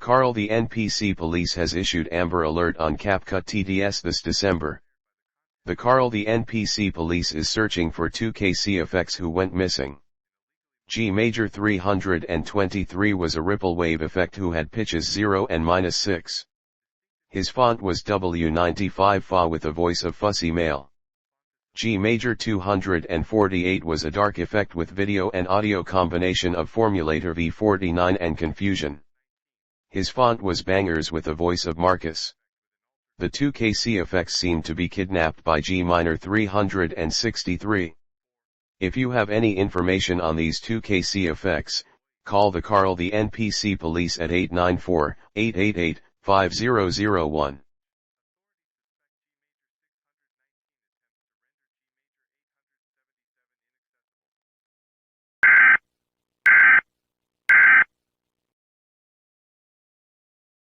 Carl, the NPC police has issued Amber Alert on CapCut TDS this December. The Carl, the NPC police is searching for 2 KCFX who went missing. G Major 323 was a ripple wave effect who had pitches 0 and -6. His font was W95 Fa with a voice of fussy male. G Major 248 was a dark effect with video and audio combination of Formulator V49 and Confusion. His font was Bangers with a voice of Marcus. The 2 KCFX seemed to be kidnapped by G Minor 363. If you have any information on these 2 KCFX, call the Carl the NPC police at 894-888-5001.